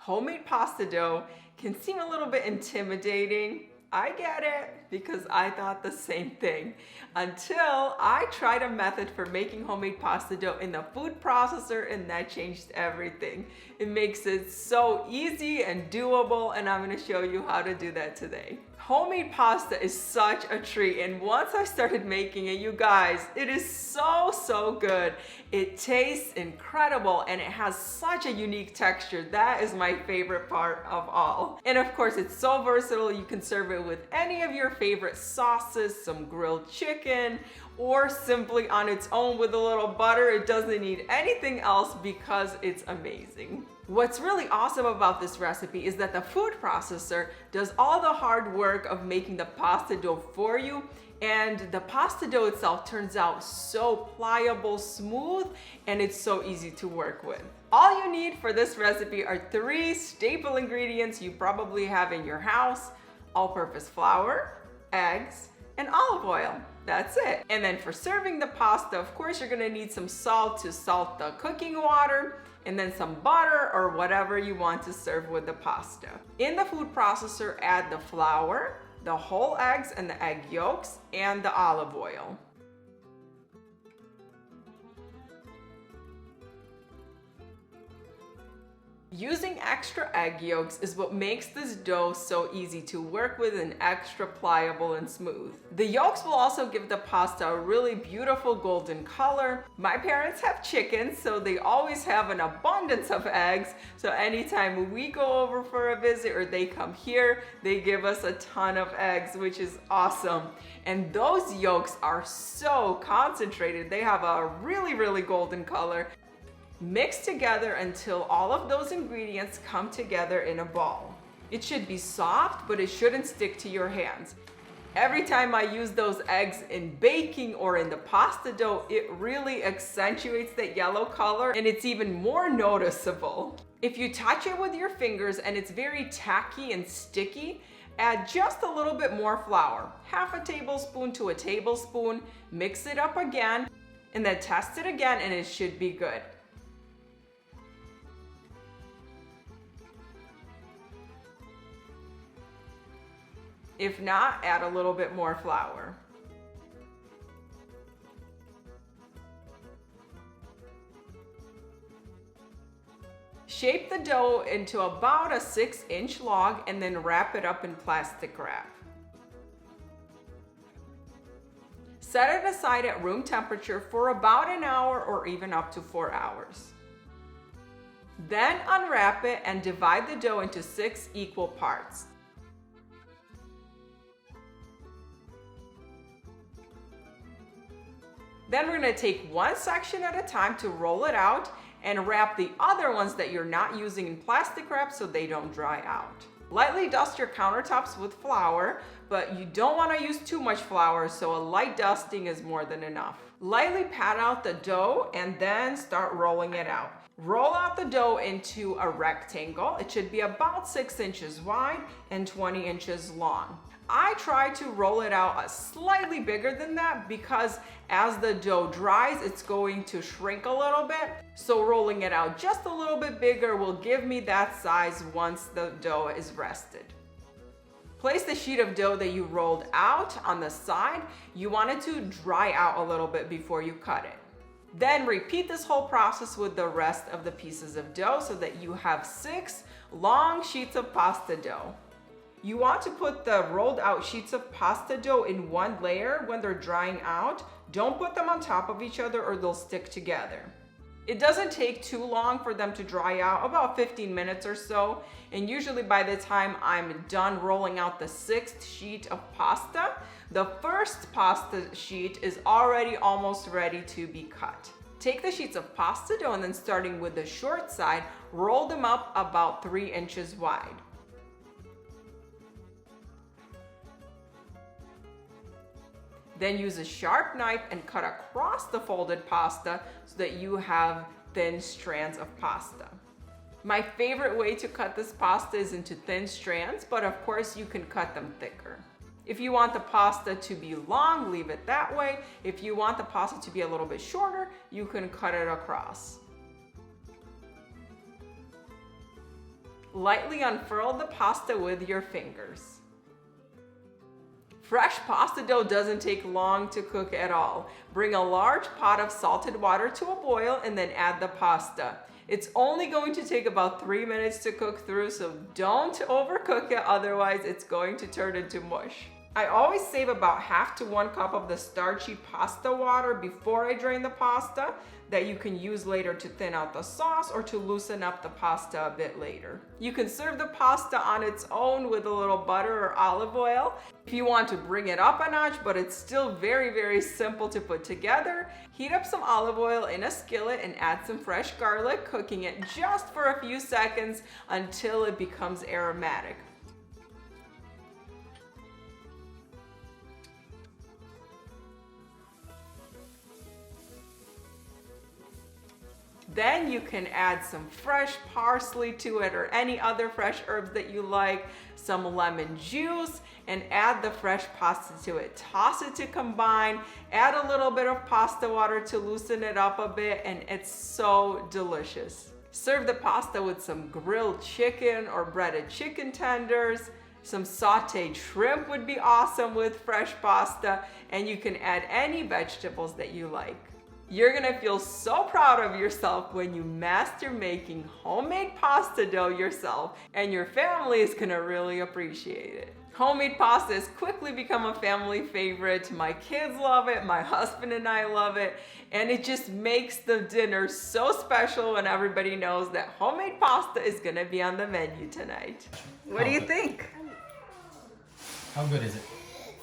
Homemade pasta dough can seem a little bit intimidating. I get it, because I thought the same thing until I tried a method for making homemade pasta dough in the food processor, and that changed everything. It makes it so easy and doable, and I'm going to show you how to do that today. Homemade pasta is such a treat, and once I started making it, you guys, it is so good. It tastes incredible, and it has such a unique texture. That is my favorite part of all. And of course, it's so versatile. You can serve it with any of your favorite sauces, some grilled chicken, or simply on its own with a little butter. It doesn't need anything else because it's amazing. What's really awesome about this recipe is that the food processor does all the hard work of making the pasta dough for you, and the pasta dough itself turns out so pliable, smooth, and it's so easy to work with. All you need for this recipe are 3 staple ingredients you probably have in your house: all-purpose flour, eggs, and olive oil. That's it. And then for serving the pasta, of course, you're gonna need some salt to salt the cooking water, and then some butter or whatever you want to serve with the pasta. In the food processor, add the flour, the whole eggs and the egg yolks, and the olive oil. Using extra egg yolks is what makes this dough so easy to work with and extra pliable and smooth. The yolks will also give the pasta a really beautiful golden color. My parents have chickens, so they always have an abundance of eggs. So anytime we go over for a visit or they come here, they give us a ton of eggs, which is awesome. And those yolks are so concentrated. They have a really golden color. Mix together until all of those ingredients come together in a ball. It should be soft, but it shouldn't stick to your hands. Every time I use those eggs in baking or in the pasta dough, it really accentuates that yellow color, and it's even more noticeable. If you touch it with your fingers and it's very tacky and sticky, add just a little bit more flour, half a tablespoon to a tablespoon, mix it up again, and then test it again, and it should be good. If not, add a little bit more flour. Shape the dough into about a 6-inch log and then wrap it up in plastic wrap. Set it aside at room temperature for about an hour or even up to 4 hours. Then unwrap it and divide the dough into 6 equal parts. Then we're gonna take one section at a time to roll it out and wrap the other ones that you're not using in plastic wrap so they don't dry out. Lightly dust your countertops with flour, but you don't wanna use too much flour, so a light dusting is more than enough. Lightly pat out the dough and then start rolling it out. Roll out the dough into a rectangle. It should be about 6 inches wide and 20 inches long. I try to roll it out slightly bigger than that because as the dough dries, it's going to shrink a little bit. So rolling it out just a little bit bigger will give me that size once the dough is rested. Place the sheet of dough that you rolled out on the side. You want it to dry out a little bit before you cut it. Then repeat this whole process with the rest of the pieces of dough so that you have 6 long sheets of pasta dough. You want to put the rolled out sheets of pasta dough in one layer when they're drying out. Don't put them on top of each other or they'll stick together. It doesn't take too long for them to dry out, about 15 minutes or so. And usually by the time I'm done rolling out the 6th sheet of pasta, the first pasta sheet is already almost ready to be cut. Take the sheets of pasta dough and then starting with the short side, roll them up about 3 inches wide. Then use a sharp knife and cut across the folded pasta so that you have thin strands of pasta. My favorite way to cut this pasta is into thin strands, but of course you can cut them thicker. If you want the pasta to be long, leave it that way. If you want the pasta to be a little bit shorter, you can cut it across. Lightly unfurl the pasta with your fingers. Fresh pasta dough doesn't take long to cook at all. Bring a large pot of salted water to a boil and then add the pasta. It's only going to take about 3 minutes to cook through, so don't overcook it, otherwise it's going to turn into mush. I always save about half to 1 cup of the starchy pasta water before I drain the pasta that you can use later to thin out the sauce or to loosen up the pasta a bit later. You can serve the pasta on its own with a little butter or olive oil. If you want to bring it up a notch, but it's still very simple to put together, heat up some olive oil in a skillet and add some fresh garlic, cooking it just for a few seconds until it becomes aromatic. Then you can add some fresh parsley to it or any other fresh herbs that you like, some lemon juice, and add the fresh pasta to it. Toss it to combine, add a little bit of pasta water to loosen it up a bit, and it's so delicious. Serve the pasta with some grilled chicken or breaded chicken tenders. Some sauteed shrimp would be awesome with fresh pasta, and you can add any vegetables that you like. You're gonna feel so proud of yourself when you master making homemade pasta dough yourself, and your family is gonna really appreciate it. Homemade pasta has quickly become a family favorite. My kids love it, my husband and I love it, and it just makes the dinner so special when everybody knows that homemade pasta is gonna be on the menu tonight. What do you think? How good is it?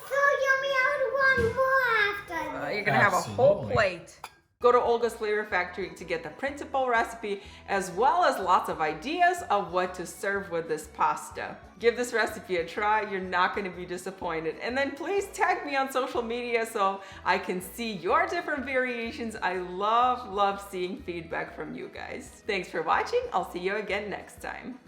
So yummy, I would want more after. You're gonna have a whole plate. Go to Olga's Flavor Factory to get the printable recipe as well as lots of ideas of what to serve with this pasta. Give this recipe a try, you're not going to be disappointed. And then please tag me on social media so I can see your different variations. I love seeing feedback from you guys. Thanks for watching. I'll see you again next time.